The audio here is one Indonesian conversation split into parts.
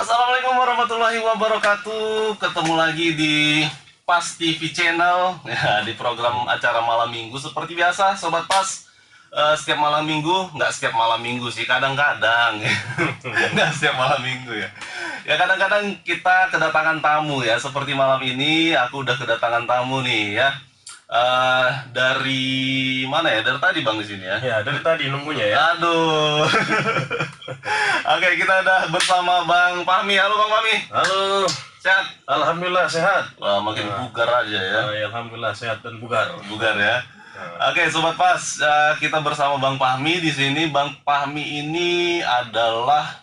Assalamualaikum warahmatullahi wabarakatuh. Ketemu lagi di Pas TV Channel ya, di program acara malam minggu seperti biasa, Sobat Pas. Setiap malam minggu, nggak setiap malam minggu sih, kadang-kadang nggak setiap malam minggu ya. Ya kadang-kadang kita kedatangan tamu ya, seperti malam ini aku udah kedatangan tamu nih ya. Dari mana ya? Dari tadi Bang di sini ya. Ya, dari tadi nunggunya ya. Aduh. Oke, kita udah bersama Bang Fahmi. Halo Bang Fahmi. Halo. Sehat? Alhamdulillah sehat. Wah, makin bugar aja ya. Ya, alhamdulillah sehat dan bugar. Bugar ya. Oke, Sobat Pas, kita bersama Bang Fahmi di sini. Bang Fahmi ini adalah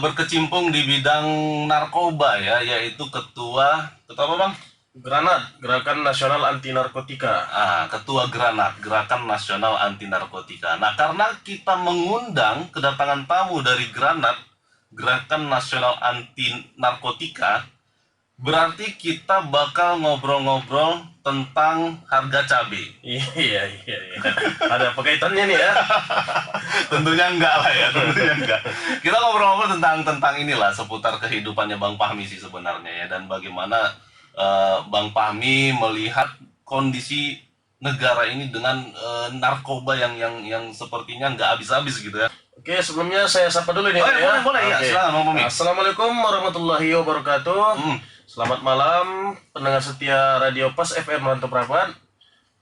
berkecimpung di bidang narkoba ya, yaitu ketua apa Bang? Granat, Gerakan Nasional Anti Narkotika. Ketua Granat, Gerakan Nasional Anti Narkotika. Nah, karena kita mengundang kedatangan tamu dari Granat, Gerakan Nasional Anti Narkotika, berarti kita bakal ngobrol-ngobrol tentang harga cabai. Iya. Ada apa kaitannya nih ya? Tentunya enggak lah ya, tentunya enggak. Kita ngobrol-ngobrol tentang inilah, seputar kehidupannya Bang Fahmi sih sebenarnya ya, dan bagaimana Bang Fahmi melihat kondisi negara ini dengan narkoba yang sepertinya nggak habis-habis gitu ya. Oke, sebelumnya saya sapa dulu nih Oh, Pak, ya, ya. boleh ya, silakan Bang Fahmi. Assalamualaikum warahmatullahi wabarakatuh. Selamat malam pendengar setia Radio Pas FM Rantau Prapat.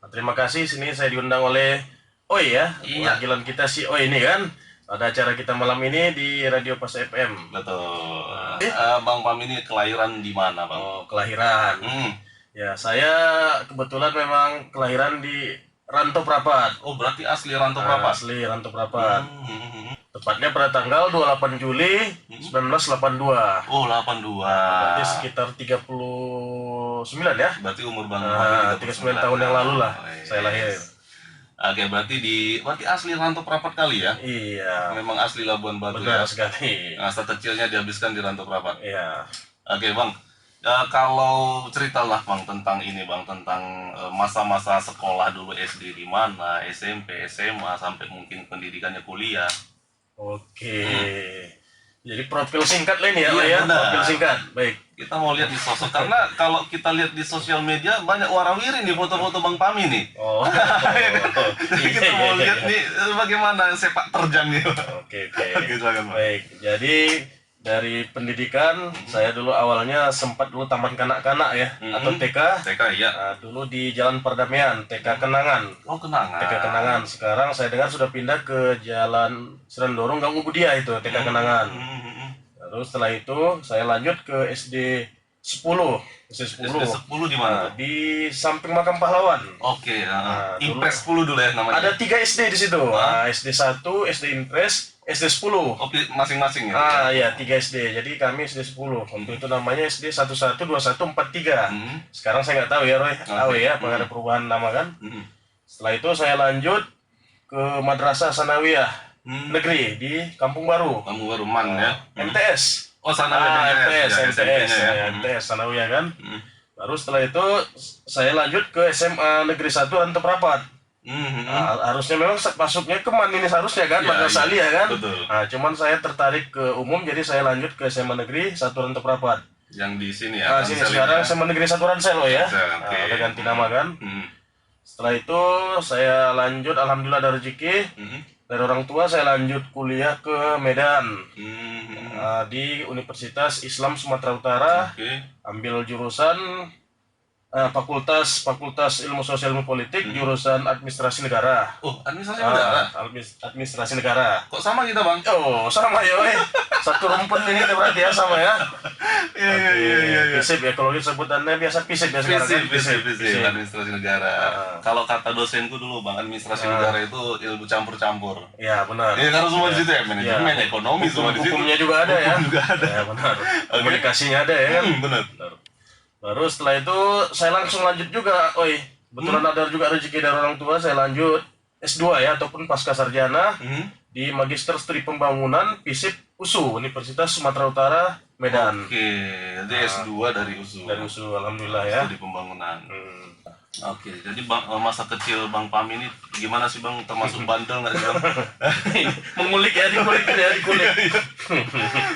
Terima kasih, sini saya diundang oleh Oi ya. Iya. Wakilan kita si Oi ini kan. Ada acara kita malam ini di Radio Pas FM. Betul. Bang Fahmi ini kelahiran di mana Bang? Oh, kelahiran. Ya, saya kebetulan memang kelahiran di Rantau Prapat. Oh, berarti asli Rantau Prapat? Asli Rantau Prapat. Tepatnya pada tanggal 28 Juli 1982. Oh, 82. Berarti sekitar 39 ya. Berarti umur Bang Fahmi 39 tahun yang lalu lah saya lahir. Oke, berarti asli Rantau Prapat kali ya? Iya. Memang asli Labuan Batu Benar ya? sekali. Masa kecilnya dihabiskan di Rantau Prapat. Iya. Oke Bang, kalau ceritalah Bang tentang ini Bang, tentang masa-masa sekolah dulu, SD di mana, SMP, SMA, sampai mungkin pendidikannya kuliah. Oke. Jadi profil singkat lah ini ya, Iya, Pak, ya. benar. Profil singkat. Baik. Kita mau lihat di sosok, karena kalau kita lihat di sosial media banyak warawiri nih foto-foto Bang Fahmi nih. Oh. Jadi kita mau lihat nih bagaimana sepak terjangnya. Oke. Oke, silakan, Bang. Baik. Jadi dari pendidikan saya dulu awalnya sempat dulu taman kanak-kanak ya, atau TK. TK ya. Nah, dulu di Jalan Perdamaian, TK Kenangan. Oh, Kenangan. TK Kenangan. Sekarang saya dengar sudah pindah ke Jalan Serendorong Gang Ubudia itu, TK Kenangan. Lalu setelah itu saya lanjut ke SD 10. SD 10. SD 10 di mana? Nah, di samping Makam Pahlawan. Oke, dulu- Impres 10 dulu ya namanya. Ada 3 SD di situ. Nah, SD 1, SD Impres, SD 10. Masing-masing ya. Ya 3 SD. Jadi kami SD 10. Waktu itu namanya SD 112143. Sekarang saya nggak tahu ya Roy. Tahu ya, apakah ada perubahan nama kan? Setelah itu saya lanjut ke Madrasah Sanawiyah Negeri di Kampung Baru. Kamu baru Man ya. MTS. Oh, sana MTS, ya. MTS Sanawiyah kan. Baru setelah itu saya lanjut ke SMA Negeri 1 Rantau Prapat. Harusnya memang masuknya ke Man ini seharusnya kan, Iya, Madrasah Aliyah kan. betul. Nah, cuman saya tertarik ke umum, jadi saya lanjut ke SMA Negeri 1 Rantau Prapat. Yang di sini ya. Nah, sini sekarang SMA Negeri 1 Ransel ya. Ransel, oke. Udah ganti nama kan. Setelah itu saya lanjut, alhamdulillah ada rezeki. Dari orang tua saya lanjut kuliah ke Medan. Di Universitas Islam Sumatera Utara. Oke. Ambil jurusan Fakultas Ilmu Sosial Ilmu Politik, jurusan Administrasi Negara. Oh, administrasi negara. Administrasi Negara. Kok sama kita, Bang? Oh, sama ya, weh. Satu rumpun ini berarti ya, sama ya. Iya. FISIP ya, kalau sebutannya biasa FISIP ya sekarang kan. FISIP, administrasi negara. Kalau kata dosenku dulu, Bang, administrasi negara itu ilmu campur-campur. Iya, benar. Iya, karena semua di situ ya, manajemen, ekonomi semua di situ. Hukumnya juga ada ya. Hukum juga ada. Ya, benar. Komunikasinya ada ya kan. Benar. Baru setelah itu saya langsung lanjut juga, kebetulan ada juga rezeki dari orang tua, saya lanjut S2 ya, ataupun pasca sarjana di Magister Studi Pembangunan FISIP USU, Universitas Sumatera Utara, Medan. Oke, jadi S2 dari USU. Dari USU, alhamdulillah ya. Studi pembangunan. Oke, jadi masa kecil Bang Pami ini gimana sih Bang? Termasuk bandel nggak sih Bang? Mengulik ya, dikulik ya, dikulik.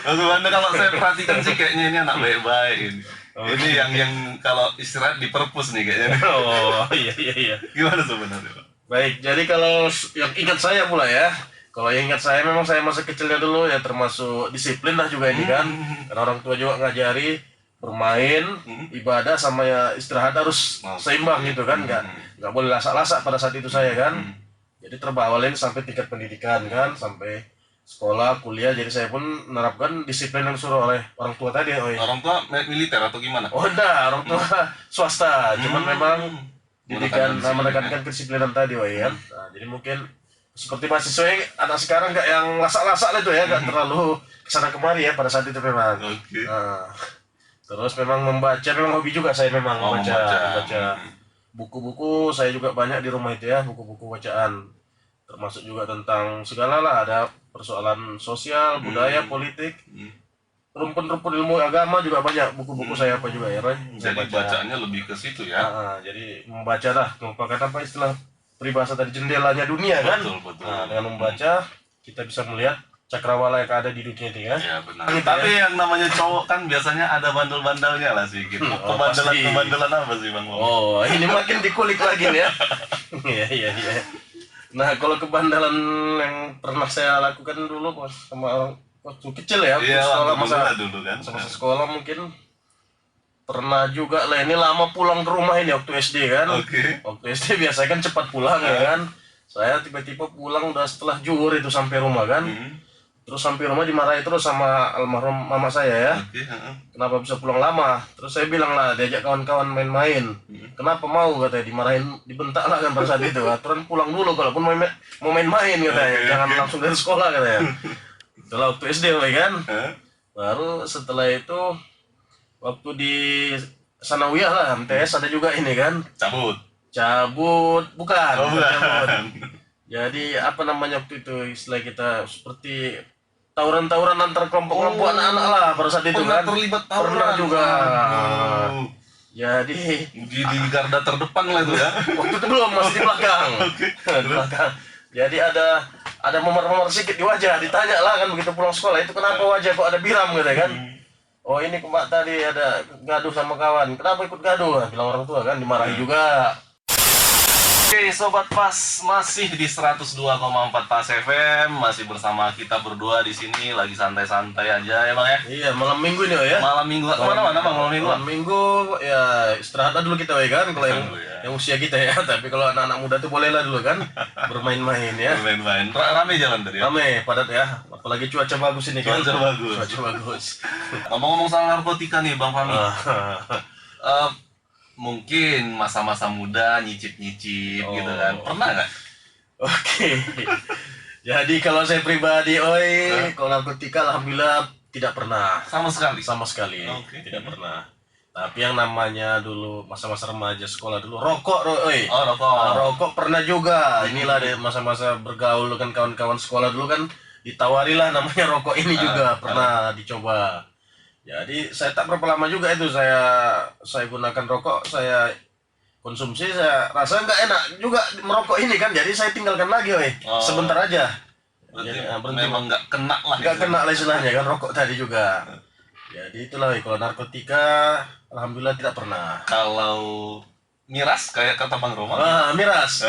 Termasuk bandel kalau saya perhatikan sih kayaknya ini anak baik-baik ini. Ini yang kalau istirahat di perpus nih kayaknya. Oh iya iya iya. Gimana sebenarnya Bang? Baik, jadi kalau yang ingat saya pula ya, kalau yang ingat saya memang saya masa kecilnya dulu ya termasuk disiplin lah juga ini kan, karena orang tua juga ngajari bermain, ibadah sama ya istirahat harus seimbang gitu kan, nggak boleh lasak-lasak pada saat itu saya kan, jadi terbawalin sampai tingkat pendidikan kan, sampai sekolah, kuliah, jadi saya pun menerapkan disiplin yang disuruh oleh orang tua tadi. Orang tua militer atau gimana? Oh enggak, orang tua swasta, cuman memang didikan menekankan kedisiplinan tadi, ya. Nah, jadi mungkin seperti mahasiswa yang anak sekarang nggak yang lasak-lasak lah itu ya, nggak terlalu kesana kemari ya pada saat itu memang. Oke. Nah, terus memang membaca, memang hobi juga saya memang membaca buku-buku. Saya juga banyak di rumah itu ya, buku-buku bacaan, termasuk juga tentang segala lah, ada persoalan sosial, budaya, politik, rumpun-rumpun ilmu agama juga banyak buku-buku saya apa juga ya, Roy. Jadi bacaannya lebih ke situ ya. Jadi membaca lah, merupakan apa istilah peribahasa tadi, jendelanya dunia kan. Betul. Nah, dengan membaca kita bisa melihat cakrawala yang ada di dunia ini ya. Ya benar. Tapi yang namanya cowok kan biasanya ada bandel-bandelnya lah sih gitu. Kebandelan apa sih Bang? Oh, ini makin dikulik lagi nih ya. Iya. Nah, kalau kebandelan yang pernah saya lakukan dulu pas sama waktu kecil ya, sekolah masa dulu kan. Masa sekolah mungkin pernah juga lah, ini lama pulang ke rumah ini waktu SD kan. Waktu SD biasanya kan cepat pulang ya kan. Saya tiba-tiba pulang udah setelah zuhur itu sampai rumah kan. Terus sampai rumah dimarahi terus sama almarhum mama saya ya. Kenapa bisa pulang lama? Terus saya bilang lah, diajak kawan-kawan main-main. Kenapa mau katanya, dimarahin, dibentak lah kan pada saat itu. Aturan pulang dulu kalaupun mau main-main katanya, jangan langsung dari sekolah katanya. Itulah waktu SD kan. Baru setelah itu waktu di sanawiyah lah, MTS ada juga ini kan. Cabut bukan. Cabut. Jadi apa namanya waktu itu istilah kita seperti tawuran-tawuran antar kelompok-kelompok anak-anak lah pada saat itu kan. Terlibat tawuran. Pernah juga. Jadi di garda terdepan lah itu ya. Waktu itu belum, masih di belakang. Di belakang. Jadi ada memar-memar sedikit di wajah, ditanya lah kan begitu pulang sekolah, itu kenapa wajah kok ada biram gitu kan. Oh ini Mbak tadi ada gaduh sama kawan. Kenapa ikut gaduh? Bilang orang tua kan, dimarahi juga. Oke Sobat Pas, masih di 102,4 Pas FM, masih bersama kita berdua di sini, lagi santai-santai aja ya Bang ya. Iya, malam minggu ini ya. Malam minggu, kemana-mana Bang malam minggu? Malam minggu ya istirahat dulu kita kan, kalau yang usia kita ya. Tapi kalau anak-anak muda tuh bolehlah dulu kan bermain-main ya. Bermain-main, rame jalan tadi ya? Rame, padat ya. Apalagi cuaca bagus ini kan. Cuaca bagus. Ngomong-ngomong soal narkotika nih Bang Fahmi. Mungkin masa-masa muda nyicip-nyicip gitu kan, pernah nggak? Oke. Jadi kalau saya pribadi, kalau narkotika alhamdulillah tidak pernah. Sama sekali. Tidak pernah. Tapi yang namanya dulu masa-masa remaja sekolah dulu rokok, rokok pernah juga. Inilah deh masa-masa bergaul dengan kawan-kawan sekolah dulu kan, ditawarilah namanya rokok ini juga pernah dicoba. Jadi saya tak berapa lama juga itu saya gunakan rokok, saya konsumsi, saya rasa nggak enak juga merokok ini kan, jadi saya tinggalkan lagi sebentar aja. Berarti memang nggak kena lah. Nggak kena lah istilahnya kan, rokok tadi juga. Jadi itulah kalau narkotika alhamdulillah tidak pernah. Kalau miras kayak kata Bang Roma? Miras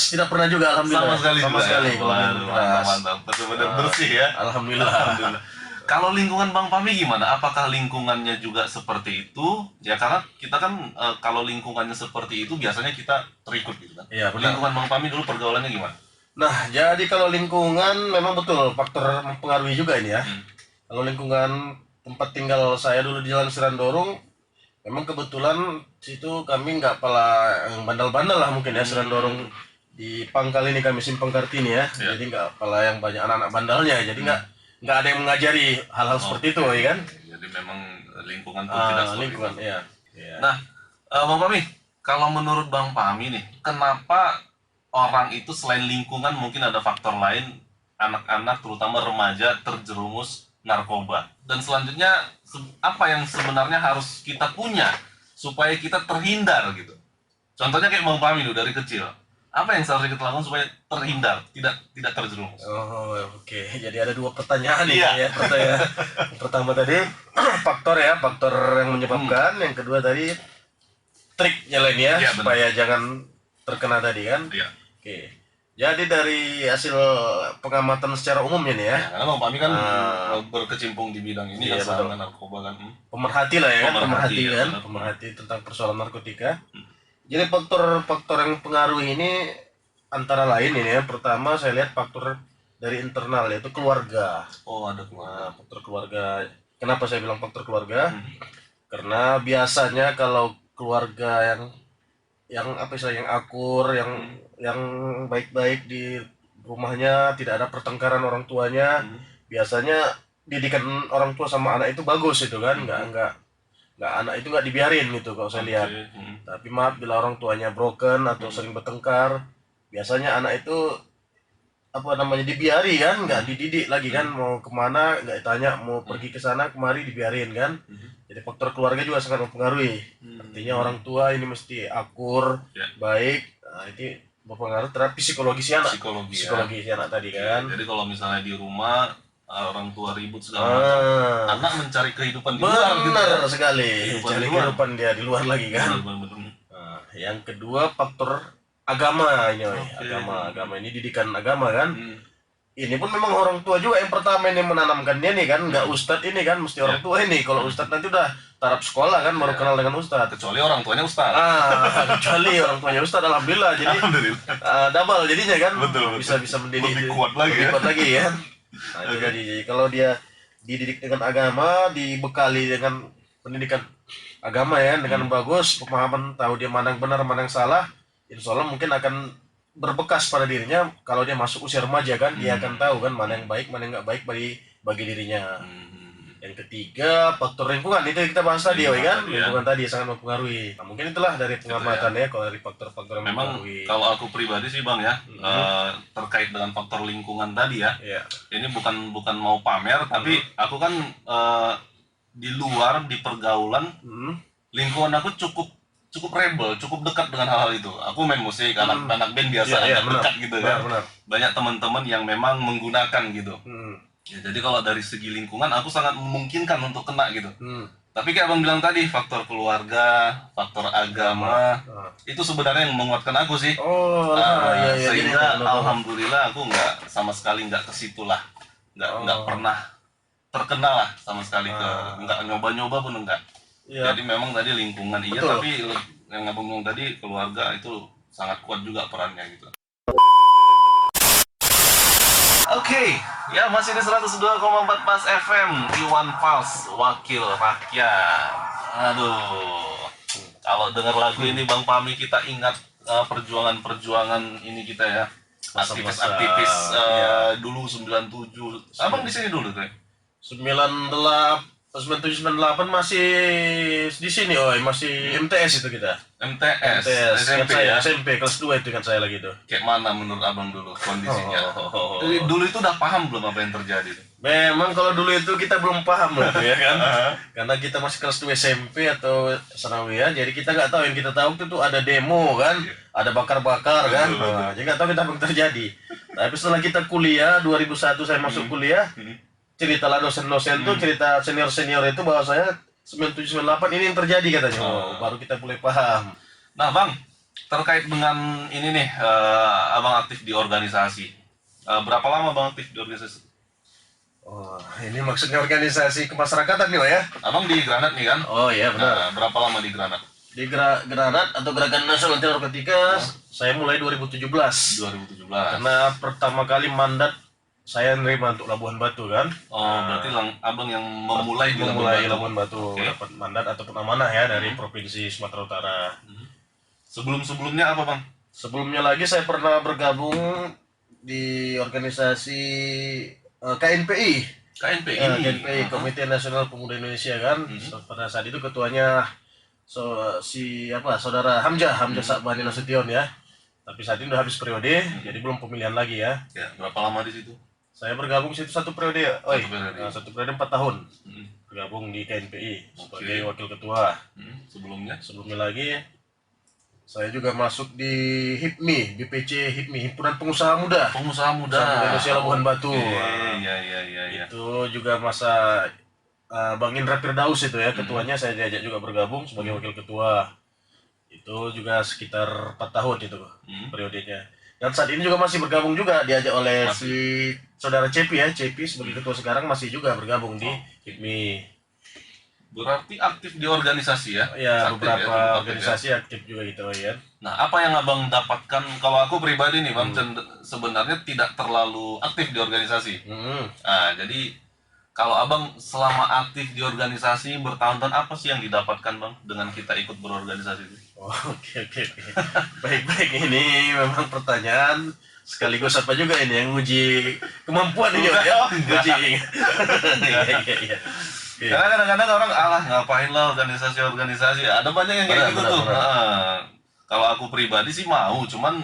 tidak pernah juga alhamdulillah. Sama sekali. Mantap. Benar-benar bersih ya. Alhamdulillah. Kalau lingkungan Bang Pami gimana? Apakah lingkungannya juga seperti itu? Ya karena kita kan kalau lingkungannya seperti itu biasanya kita terikut gitu kan. Iya, benar. Lingkungan Bang Pami dulu pergaulannya gimana? Nah, jadi kalau lingkungan memang betul faktor mempengaruhi juga ini ya. Kalau lingkungan tempat tinggal saya dulu di Jalan Sirandorong, memang kebetulan situ kami nggak pala yang bandel-bandel lah mungkin ya. Sirandorong di Pangkal ini kami Simpang Kartini ya. Jadi nggak pala yang banyak anak-anak bandalnya. Jadi nggak ada yang mengajari hal-hal seperti itu ya kan. Jadi memang lingkungan itu tidak seperti lingkungan itu. Iya. Nah, Bang Pami, kalau menurut Bang Pami nih, kenapa orang itu selain lingkungan mungkin ada faktor lain, anak-anak terutama remaja terjerumus narkoba? Dan selanjutnya apa yang sebenarnya harus kita punya supaya kita terhindar gitu. Contohnya kayak Bang Pami dulu dari kecil. Apa yang seharusnya kita lakukan supaya terhindar, tidak terjerumus? Oh, oke. Jadi ada dua pertanyaan ini Iya. ya. Pertanyaan pertama tadi faktor ya, faktor yang menyebabkan. Yang kedua tadi triknya lain ya, Iya, supaya jangan terkena tadi kan. Iya. Oke. Jadi dari hasil pengamatan secara umumnya nih ya, Ya, karena Bang Pami kan Ah. berkecimpung di bidang ini Iya, kan, betul. sama narkoba kan. pemerhati lah ya kan, Pemerhati, pemerhati ya, kan, benar. pemerhati tentang persoalan narkotika. Jadi faktor-faktor yang pengaruh ini antara lain ini ya, pertama saya lihat faktor dari internal yaitu keluarga. Oh, ada keluarga. Nah, faktor keluarga. Kenapa saya bilang faktor keluarga? Hmm. Karena biasanya kalau keluarga yang apa istilahnya, yang akur, yang baik-baik di rumahnya, tidak ada pertengkaran orang tuanya, biasanya didikan orang tua sama anak itu bagus itu kan, nggak anak itu nggak dibiarin gitu kalau saya lihat. Oke. Tapi maaf bila orang tuanya broken atau sering bertengkar, biasanya anak itu apa namanya dibiari kan, nggak dididik lagi kan, mau kemana nggak ditanya, mau pergi ke sana kemari dibiarin kan. Jadi faktor keluarga juga sangat mempengaruhi. Artinya orang tua ini mesti akur, Ya. baik. Nah, itu berpengaruh terhadap psikologi si anak. Psikologi, ya. Psikologi si anak tadi kan. Jadi kalau misalnya di rumah orang tua ribut segala macam, Ah, anak mencari kehidupan di luar gitu benar kan. sekali. Kehidupan Cari di luar. kehidupan dia di luar lagi kan. Bener-bener. Nah, yang kedua faktor agama ini, woy. Oke. Agama ini didikan agama kan. Hmm. Ini pun memang orang tua juga yang pertama ini menanamkan dia nih kan, nggak ustadz ini kan, mesti orang tua ini. Kalau ustadz nanti udah taraf sekolah kan, baru kenal dengan ustadz. Kecuali orang tuanya ustaz. Kecuali orang tuanya ustadz, alhamdulillah. Jadi Alhamdulillah. double jadinya kan, Betul. bisa mendidik Lebih kuat lagi lebih ya. kuat lagi ya. Nah, itu Oke. tadi. Jadi kalau dia dididik dengan agama, dibekali dengan pendidikan agama ya, dengan bagus, pemahaman, tahu dia mana yang benar, mana yang salah, insya Allah mungkin akan berbekas pada dirinya. Kalau dia masuk usia remaja kan, dia akan tahu kan mana yang baik, mana yang nggak baik bagi dirinya. Yang ketiga, faktor lingkungan itu yang kita bahas tadi, Lingkungan kan? tadi, ya. Lingkungan tadi sangat mempengaruhi. Nah, mungkin itulah dari pengamatan ya, kalau dari faktor-faktor yang Memang mempengaruhi. kalau aku pribadi sih Bang ya, terkait dengan faktor lingkungan tadi ya, Ya. ini bukan mau pamer, tapi aku kan di luar, di pergaulan, lingkungan aku cukup rebel, cukup dekat dengan hal-hal itu. Aku main musik, anak band biasa, Iya, agak dekat gitu kan. Benar. Banyak teman-teman yang memang menggunakan gitu. Hmm. Ya, jadi kalau dari segi lingkungan aku sangat memungkinkan untuk kena gitu. Hmm. Tapi kayak Abang bilang tadi, faktor keluarga, faktor agama, Ah. itu sebenarnya yang menguatkan aku sih. Oh, iya, Sehingga jadi, alhamdulillah aku nggak sama sekali nggak ke situ lah, nggak pernah terkenal lah sama sekali ke, nggak nyoba-nyoba pun enggak. Iya. Jadi memang tadi lingkungan iya, Betul. tapi yang Abang bilang tadi keluarga itu sangat kuat juga perannya gitu. Oke, ya masih di 102,4 Pas FM, Iwan Fals, wakil rakyat. Aduh, kalau dengar lagu ini Bang Pami kita ingat perjuangan-perjuangan ini kita ya, aktivis-aktivis dulu 97. Abang di sini dulu tuh. 9798 masih di sini, masih MTS itu kita. MTS, SMP SMP saya, ya. SMP kelas 2 itu kan saya lagi tuh. Kayak mana menurut Abang dulu kondisinya? Dulu itu udah paham belum apa yang terjadi? Memang kalau dulu itu kita belum paham lah tuh ya kan. Karena kita masih kelas 2 SMP atau sanawiyah, jadi kita nggak tahu. Yang kita tahu itu tuh ada demo kan, ada bakar-bakar kan. Nah, jadi nggak tahu kita apa yang terjadi. Tapi setelah kita kuliah 2001 saya masuk kuliah, ceritalah dosen-dosen tuh, cerita senior-senior itu bahwa saya 9798 ini yang terjadi katanya. Baru kita mulai paham. Nah Bang, terkait dengan ini nih, Abang aktif di organisasi. Berapa lama Bang aktif di organisasi? Oh, ini maksudnya organisasi kemasyarakatan nih, Pak, ya? Abang di Granat nih kan? Oh iya benar. Nah, berapa lama di Granat? Di Granat atau Gerakan Nasional Anti Narkotika, saya mulai 2017. 2017. Karena pertama kali mandat saya nerima untuk Labuhan Batu kan. Oh, berarti Abang yang memulai di Labuhan Batu, Oke. dapat mandat ataupun amanah ya dari Provinsi Sumatera Utara. Sebelum-sebelumnya apa Bang? Sebelumnya lagi saya pernah bergabung di organisasi KNPI. KNPI. KNPI, Komite Nasional Pemuda Indonesia kan. Pada saat itu ketuanya saudara Hamzah Sakbani Nasution ya. Tapi saat ini udah habis periode, jadi belum pemilihan lagi ya. Ya, berapa lama di situ? Saya bergabung situ satu periode, Satu periode. satu periode 4 tahun. bergabung di KNPI sebagai wakil ketua. Sebelumnya lagi saya juga masuk di HIPMI, BPC HIPMI, Himpunan Pengusaha Muda Indonesia Labuhan Batu. Iya. Itu juga masa Bang Indra Firdaus itu ya, ketuanya saya diajak juga bergabung sebagai wakil ketua. Itu juga sekitar 4 tahun itu periodenya. Dan saat ini juga masih bergabung juga, diajak oleh si saudara Cepi sebagai ketua sekarang masih juga bergabung di HIPMI. Berarti aktif di organisasi ya? Ya, Aktif beberapa organisasi aktif juga gitu ya. Nah, apa yang abang dapatkan? Kalau aku pribadi nih bang, sebenarnya tidak terlalu aktif di organisasi. Nah, jadi kalau abang selama aktif di organisasi bertahun-tahun, apa sih yang didapatkan bang dengan kita ikut berorganisasi itu? Oke. Baik, ini memang pertanyaan sekaligus apa juga ini yang uji kemampuan ini ya. Uji. Iya. Karena kadang-kadang orang ngapain lah organisasi, ada banyak yang kayak gitu tuh. Kalau aku pribadi sih mau, cuman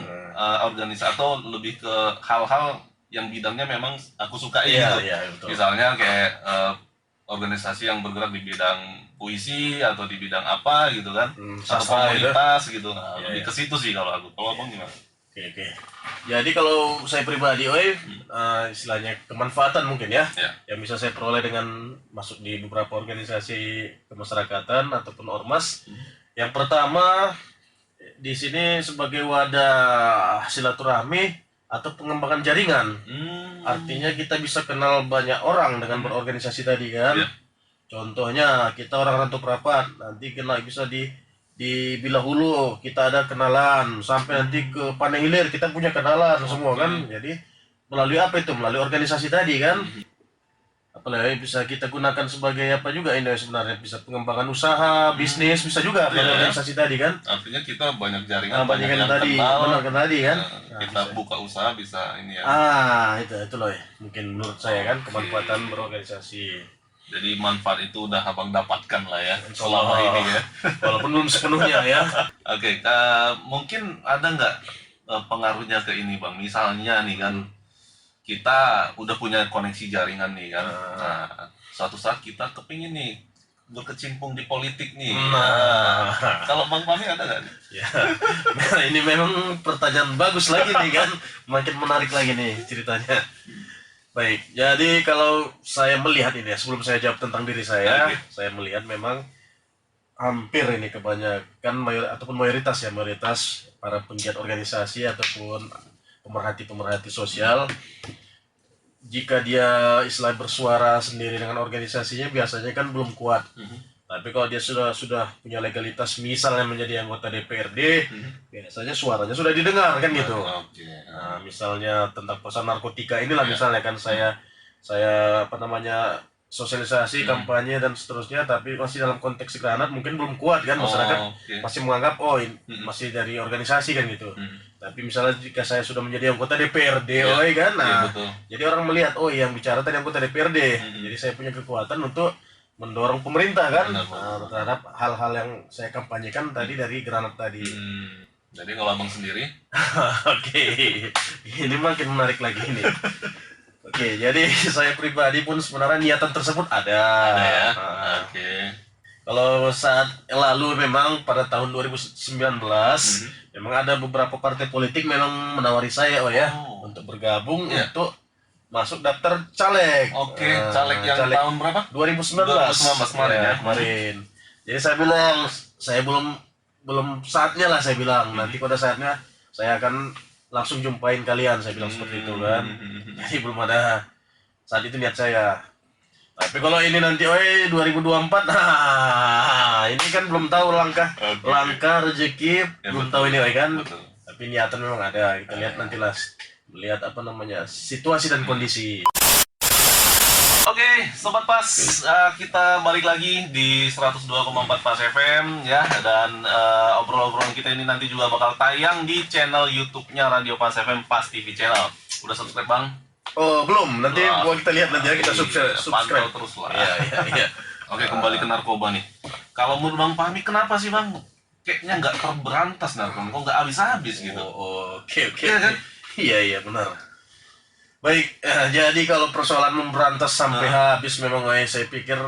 organisasi atau lebih ke hal-hal yang bidangnya memang aku sukai gitu. Betul. Misalnya kayak organisasi yang bergerak di bidang puisi atau di bidang apa gitu kan, atau komunitas gitu. Lebih ke situ sih kalau aku. Kalau abang gimana? Oke. Jadi kalau saya pribadi, istilahnya kemanfaatan mungkin ya, yang bisa saya peroleh dengan masuk di beberapa organisasi kemasyarakatan ataupun ormas. Yang pertama di sini sebagai wadah silaturahmi atau pengembangan jaringan. Artinya kita bisa kenal banyak orang dengan berorganisasi tadi kan. Contohnya kita orang rantau perapat, nanti bisa di Bila Hulu kita ada kenalan, sampai nanti ke Pandang Hilir kita punya kenalan semua kan. Jadi melalui apa itu? Melalui organisasi tadi kan. Apalagi bisa kita gunakan sebagai apa juga ini sebenarnya, bisa pengembangan usaha, bisnis bisa juga melalui organisasi tadi kan. Artinya kita banyak jaringan, banyak yang tadi, benar tadi kan. Kita buka usaha bisa ini ya. Itu loh ya. Mungkin menurut saya kan kemanfaatan berorganisasi. Jadi manfaat itu udah abang dapatkan lah ya selama ini ya. Walaupun belum sepenuhnya ya. Oke, mungkin ada nggak pengaruhnya ke ini bang? Misalnya nih kan, kita udah punya koneksi jaringan nih kan. Nah, suatu saat kita kepingin nih berkecimpung di politik nih. Kalau bang Fahmi ada nggak? Ya, nah ini memang pertanyaan bagus lagi nih kan, makin menarik lagi nih ceritanya. Baik, jadi kalau saya melihat ini ya, sebelum saya jawab tentang diri saya melihat memang hampir ini kebanyakan mayoritas para penggiat organisasi ataupun pemerhati sosial, jika dia istilah bersuara sendiri dengan organisasinya biasanya kan belum kuat. Tapi kalau dia sudah punya legalitas, misalnya menjadi anggota DPRD, biasanya suaranya sudah didengar kan gitu. Nah, misalnya tentang pesan narkotika inilah misalnya kan saya sosialisasi, kampanye dan seterusnya, tapi masih dalam konteks granat mungkin belum kuat kan, masyarakat masih menganggap masih dari organisasi kan gitu. Tapi misalnya jika saya sudah menjadi anggota DPRD kan, jadi orang melihat yang bicara tadi anggota DPRD, jadi saya punya kekuatan untuk mendorong pemerintah kan terhadap hal-hal yang saya kampanyekan tadi dari granat tadi. Jadi kalau abang sendiri? Oke, ini makin menarik lagi nih. Oke, jadi saya pribadi pun sebenarnya niatan tersebut ada ya. Kalau saat lalu memang pada tahun 2019 memang ada beberapa partai politik memang menawari saya untuk bergabung untuk masuk daftar caleg. Caleg yang tahun berapa? 2019 kemarin ya. Kemarin. Jadi saya bilang, saya belum saatnya lah saya bilang. Nanti pada saatnya saya akan langsung jumpain kalian, saya bilang seperti itu kan. Jadi belum ada saat itu niat saya. Tapi kalau ini nanti 2024, ini kan belum tahu langkah rezeki, belum tahu ini kan. Tapi niatan memang ada. Kita lihat nantilah. Melihat situasi dan kondisi. Oke, Sobat Pas, kita balik lagi di 102,4 Pas FM ya, dan obrolan-obrolan kita ini nanti juga bakal tayang di channel YouTube-nya Radio Pas FM Pas TV Channel. Udah subscribe bang? Oh belum, nanti kita lihat nanti ya, kita subscribe. Pantau terus lah. Iya. Oke, kembali ke narkoba nih. Kalau menurut Bang Fahmi, kenapa sih bang kayaknya nggak terberantas narkoba, kok nggak habis-habis gitu? Oke. Iya kan? Iya benar. Baik, jadi kalau persoalan memberantas sampai habis memang saya pikir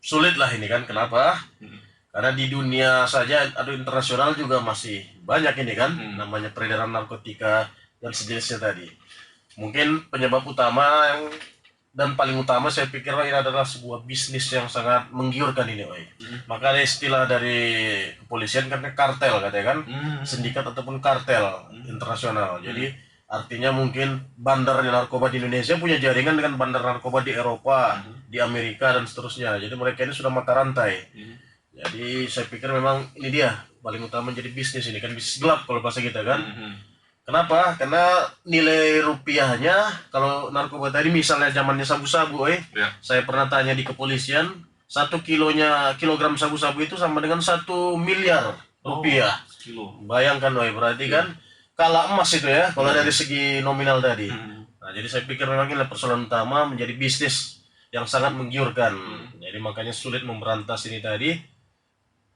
sulit lah ini kan. Kenapa? Karena di dunia saja atau internasional juga masih banyak ini kan, namanya peredaran narkotika dan sejenisnya tadi. Mungkin penyebab utama dan paling utama saya pikir ini adalah sebuah bisnis yang sangat menggiurkan ini, Oi. Maka ada istilah dari kepolisian karena kartel katanya kan, sindikat ataupun kartel internasional. Jadi artinya mungkin bandar narkoba di Indonesia punya jaringan dengan bandar narkoba di Eropa, di Amerika dan seterusnya. Jadi mereka ini sudah mata rantai. Jadi saya pikir memang ini dia paling utama jadi bisnis ini kan, bisnis gelap kalau bahasa kita kan. Kenapa? Karena nilai rupiahnya kalau narkoba tadi misalnya zamannya sabu-sabu, saya pernah tanya di kepolisian, 1 kilogram sabu-sabu itu sama dengan 1 miliar rupiah. Bayangkan, berarti kan kalah emas itu ya, kalau dari segi nominal tadi. Nah, jadi saya pikir memang ini persoalan utama menjadi bisnis yang sangat menggiurkan. Jadi makanya sulit memberantas ini tadi.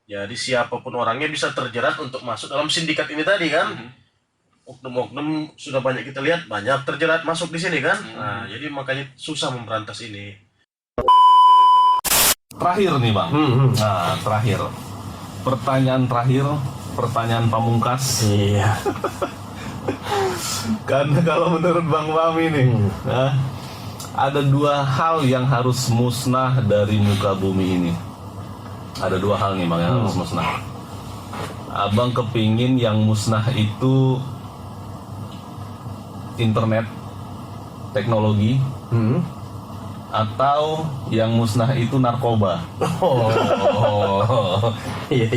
Jadi siapapun orangnya bisa terjerat untuk masuk dalam sindikat ini tadi kan. Oknum-oknum sudah banyak kita lihat, banyak terjerat masuk di sini kan. Nah, jadi makanya susah memberantas ini. Terakhir nih Bang. Nah, terakhir. Pertanyaan terakhir, pertanyaan pamungkas. Iya. Karena kalau menurut Bang Fahmi nih, ada 2 hal yang harus musnah dari muka bumi ini. Ada 2 hal nih Bang yang harus musnah. Abang kepingin yang musnah itu internet, teknologi, atau yang musnah itu narkoba. Iya.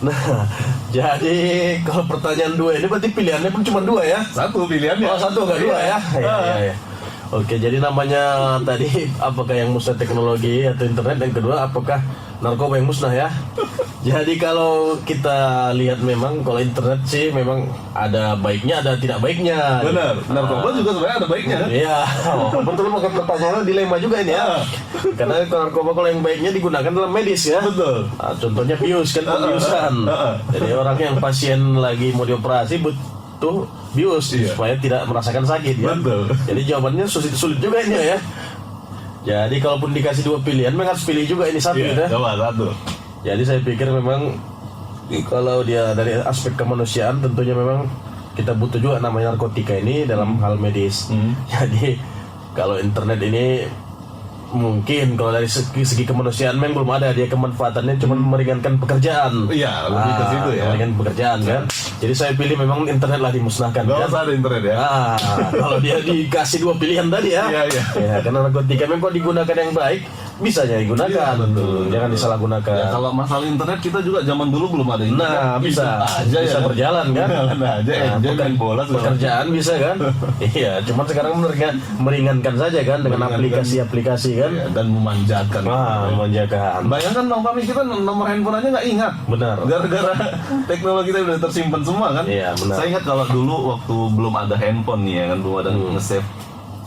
Nah, jadi kalau pertanyaan 2 ini berarti pilihannya pun cuma 2 ya? Satu pilihannya. Oh, 1 nggak 2 ya? Iya. Oke, jadi namanya tadi apakah yang musnah teknologi atau internet, yang kedua apakah narkoba yang musnah ya? Jadi kalau kita lihat memang kalau internet sih memang ada baiknya, ada tidak baiknya. Benar, narkoba juga sebenarnya ada baiknya. Iya, betul, maka pertanyaannya dilema juga ini ya. Karena kalau narkoba kalau yang baiknya digunakan dalam medis ya. Betul. Nah, contohnya bius kan, pembiusan. Jadi orang yang pasien lagi mau dioperasi butuh bius supaya tidak merasakan sakit ya. Betul. Jadi jawabannya sulit juga ini ya. Jadi kalaupun dikasih 2 pilihan, memang harus pilih juga ini satu ya. Coba satu. Jadi saya pikir memang kalau dia dari aspek kemanusiaan tentunya memang kita butuh juga namanya narkotika ini dalam hal medis. Jadi kalau internet ini mungkin kalau dari segi kemanusiaan memang belum ada, dia kemanfaatannya cuma meringankan pekerjaan. Iya, lebih ke situ ya. Meringankan pekerjaan kan. Jadi saya pilih memang internet lah dimusnahkan. Gak usah ada internet ya. Kalau dia dikasih 2 pilihan tadi ya. Iya. Ya, karena narkotika memang kalau digunakan yang baik bisa ya digunakan. Iya, betul. Jangan disalahgunakan. Ya, kalau masalah internet kita juga zaman dulu belum ada internet. Nah, bisa aja berjalan kan. Main bola pekerjaan bisa kan. Iya, cuma sekarang meringankan saja kan dengan aplikasi-aplikasi kan. Iya, dan memanjakan. Memanjakan. Bayangkan Bang Fahmi, kita nomor handphone aja nggak ingat. Benar. Gara-gara teknologi kita udah tersimpan semua kan. Iya, benar. Saya ingat kalau dulu waktu belum ada handphone nih ya kan, belum ada nge-save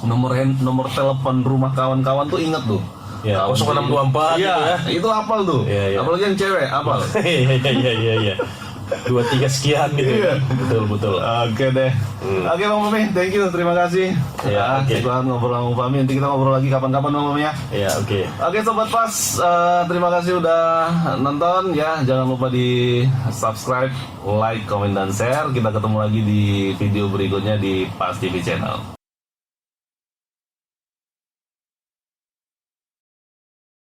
nomor telepon rumah kawan-kawan tuh ingat tuh. Ya, 0624 iya, gitu ya. Itu hafal tuh. Iya. Apalagi yang cewek, hafal. Iya. 2-3 sekian gitu. Iya. Betul. Oke deh. Oke Bang Fahmi, thank you, terima kasih. Ya, oke. Kita ngobrol sama Bang Fahmi, nanti kita ngobrol lagi kapan-kapan Bang Fahmi ya. Iya, oke. Oke Sobat Pas, terima kasih udah nonton ya. Jangan lupa di subscribe, like, komen, dan share. Kita ketemu lagi di video berikutnya di Pas TV Channel.